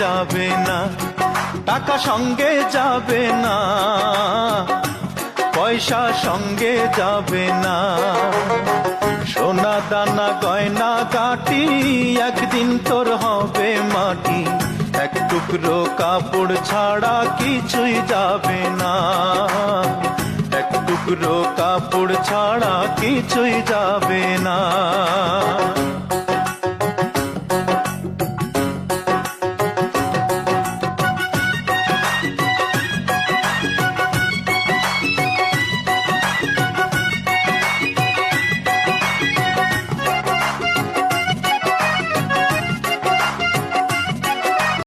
যাবে না, টাকা সঙ্গে যাবে না, পয়সা সঙ্গে যাবে না। সোনা দানা গয়না গাটি একদিন তোর হবে মাটি, এক টুকরো কাপড় ছাড়া কিছুই যাবে না, এক টুকরো কাপড় ছাড়া কিছুই যাবে না।